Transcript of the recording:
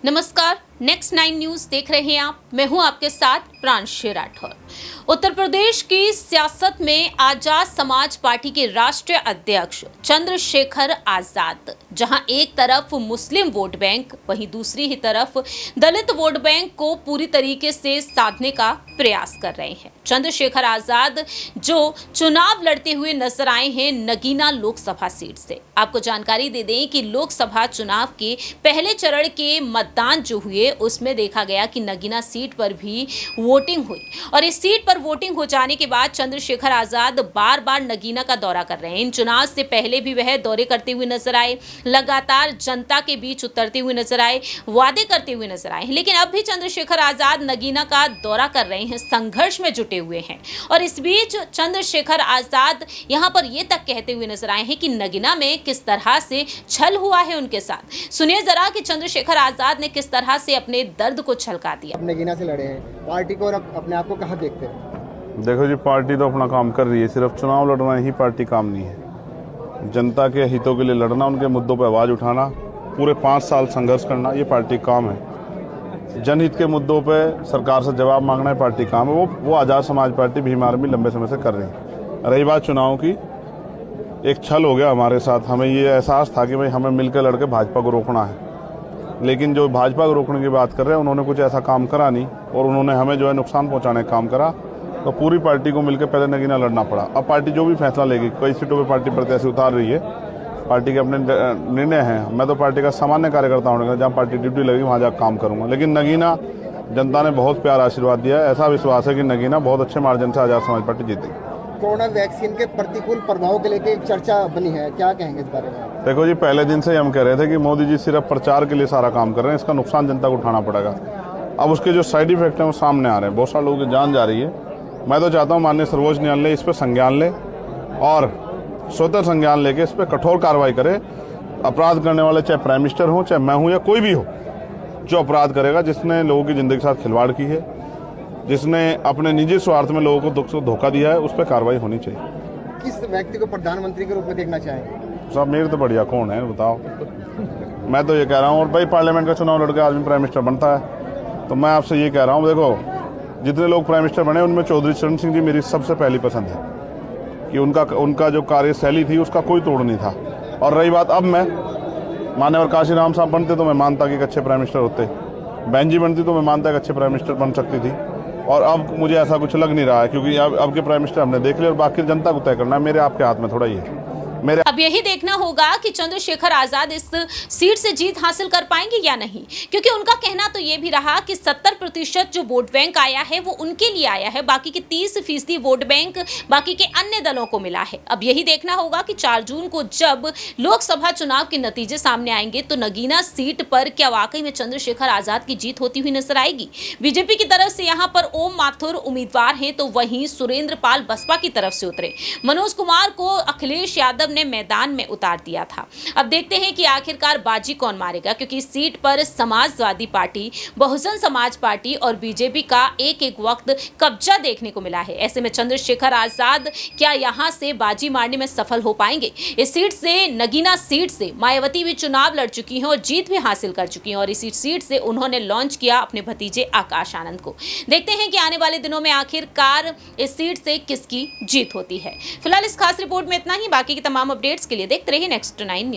नमस्कार, next 9 news देख रहे हैं आप। मैं हूं आपके साथ प्रांशु राठौर। उत्तर प्रदेश की सियासत में आजाद समाज पार्टी के राष्ट्रीय अध्यक्ष चंद्रशेखर आजाद जहां एक तरफ मुस्लिम वोट बैंक वहीं दूसरी ही तरफ दलित वोट बैंक को पूरी तरीके से साधने का प्रयास कर रहे हैं। चंद्रशेखर आजाद जो चुनाव लड़ते हुए नजर आए हैं नगीना लोकसभा सीट से। आपको जानकारी दे दें कि लोकसभा चुनाव के पहले चरण के मतदान जो हुए उसमें देखा गया कि नगीना सीट पर भी वोटिंग हुई और इस सीट पर वोटिंग हो जाने के बाद चंद्रशेखर आजाद बार बार नगीना का दौरा कर रहे हैं। इन चुनाव से पहले भी वह दौरे करते हुए नजर आए, लगातार जनता के बीच उतरते हुए नजर आए, वादे करते हुए नजर आए। लेकिन अब भी चंद्रशेखर आजाद नगीना का दौरा कर रहे हैं, संघर्ष में जुटे हुए हैं और इस बीच चंद्रशेखर आजाद यहां पर यह तक कहते हुए नजर आए हैं कि नगीना में किस तरह से छल हुआ है उनके साथ। सुनिए जरा कि चंद्रशेखर आजाद ने किस तरह से अपने दर्द को छलका दिया। नगीना से लड़े हैं पार्टी को और अपने आप को कहाँ देखते हैं? देखो जी, पार्टी तो अपना काम कर रही है, सिर्फ चुनाव लड़ना ही पार्टी काम नहीं है। जनता के हितों के लिए लड़ना, उनके मुद्दों पर आवाज़ उठाना, पूरे 5 साल संघर्ष करना, ये पार्टी काम है। जनहित के मुद्दों पे सरकार से जवाब मांगना है पार्टी काम है। वो आज़ाद समाज पार्टी भीम आर्मी लंबे समय से कर रही है। रही बात चुनाव की, एक छल हो गया हमारे साथ। हमें ये एहसास था कि भाई हमें मिलकर लड़के भाजपा को रोकना है, लेकिन जो भाजपा को रोकने की बात कर रहे हैं उन्होंने कुछ ऐसा काम करा नहीं और उन्होंने हमें जो है नुकसान पहुंचाने का काम करा। तो पूरी पार्टी को मिलकर पहले नगीना लड़ना पड़ा। अब पार्टी जो भी फैसला लेगी, कई सीटों पे पार्टी प्रत्याशी उतार रही है, पार्टी के अपने निर्णय हैं। मैं तो पार्टी का सामान्य कार्यकर्ता होने का, जहाँ पार्टी ड्यूटी लगी वहाँ जाकर काम करूँगा। लेकिन नगीना जनता ने बहुत प्यार आशीर्वाद दिया है। ऐसा विश्वास है कि नगीना बहुत अच्छे मार्जिन से आजाद समाज पार्टी जीतेगी। कोरोना वैक्सीन के प्रतिकूल प्रभाव के लेकर एक चर्चा बनी है, क्या कहेंगे इस बारे में? देखो जी, पहले दिन से हम कह रहे थे कि मोदी जी सिर्फ प्रचार के लिए सारा काम कर रहे हैं, इसका नुकसान जनता को उठाना पड़ेगा। अब उसके जो साइड इफेक्ट हैं वो सामने आ रहे हैं, बहुत सारे लोगों की जान जा रही है। मैं तो चाहता हूँ माननीय सर्वोच्च न्यायालय इस पर संज्ञान ले और स्वतः संज्ञान लेके इस पर कठोर कार्रवाई करे। अपराध करने वाले चाहे प्राइम मिनिस्टर हो, चाहे मैं हूँ या कोई भी हो, जो अपराध करेगा, जिसने लोगों की जिंदगी के साथ खिलवाड़ की है, जिसने अपने निजी स्वार्थ में लोगों को धोखा दिया है, उस पर कार्रवाई होनी चाहिए। किस व्यक्ति को प्रधानमंत्री के रूप में देखना चाहेंगे? साहब मेरे तो बढ़िया कौन है बताओ। मैं तो ये कह रहा हूँ, और भाई पार्लियामेंट का चुनाव लड़के आदमी प्राइम मिनिस्टर बनता है, तो मैं आपसे ये कह रहा हूँ, देखो जितने लोग प्राइम मिनिस्टर बने उनमें चौधरी चरण सिंह जी मेरी सबसे पहली पसंद है कि उनका जो कार्यशैली थी उसका कोई तोड़ नहीं था। और रही बात, अब मैं मान्यवर काशीराम साहब बनते तो मैं मानता कि एक अच्छे प्राइम मिनिस्टर होते, बहन जी बनती तो मैं मानता कि अच्छे प्राइम मिनिस्टर बन सकती थी। और अब मुझे ऐसा कुछ लग नहीं रहा है, क्योंकि अब के प्राइम मिनिस्टर हमने देख लिया और बाकी जनता को तय करना है। मेरे आपके हाथ में थोड़ा ही है। अब यही देखना होगा कि चंद्रशेखर आजाद इस सीट से जीत हासिल कर पाएंगे या नहीं, क्योंकि उनका कहना तो यह भी रहा कि 70% जो वोट बैंक आया है वो उनके लिए आया है, बाकी के 30% वोट बैंक बाकी के अन्य दलों को मिला है। अब यही देखना होगा कि 4 जून को जब लोकसभा चुनाव के नतीजे सामने आएंगे तो नगीना सीट पर क्या वाकई में चंद्रशेखर आजाद की जीत होती हुई नजर आएगी। बीजेपी की तरफ से यहाँ पर ओम माथुर उम्मीदवार हैं, तो वहीं सुरेंद्र पाल बसपा की तरफ से उतरे। मनोज कुमार को अखिलेश यादव ने मैदान में उतार दिया था। अब देखते हैं कि आखिरकार बाजी कौन मारेगा, क्योंकि इस सीट पर समाजवादी पार्टी, बहुजन समाज पार्टी और बीजेपी का एक एक वक्त कब्जा देखने को मिला है। ऐसे में चंद्रशेखर आजाद क्या यहां से बाजी मारने में सफल हो पाएंगे? इस सीट से, नगीना सीट से मायावती भी चुनाव लड़ चुकी हैं और जीत भी हासिल कर चुकी हैं और इसी सीट से उन्होंने लॉन्च किया अपने भतीजे आकाश आनंद को। देखते हैं कि आने वाले दिनों में आखिरकार इस सीट से किसकी जीत होती है। फिलहाल इस खास रिपोर्ट में इतना ही। बाकी की तमाम अपडेट्स के लिए देखते रहिए नेक्स्ट 9 न्यूज।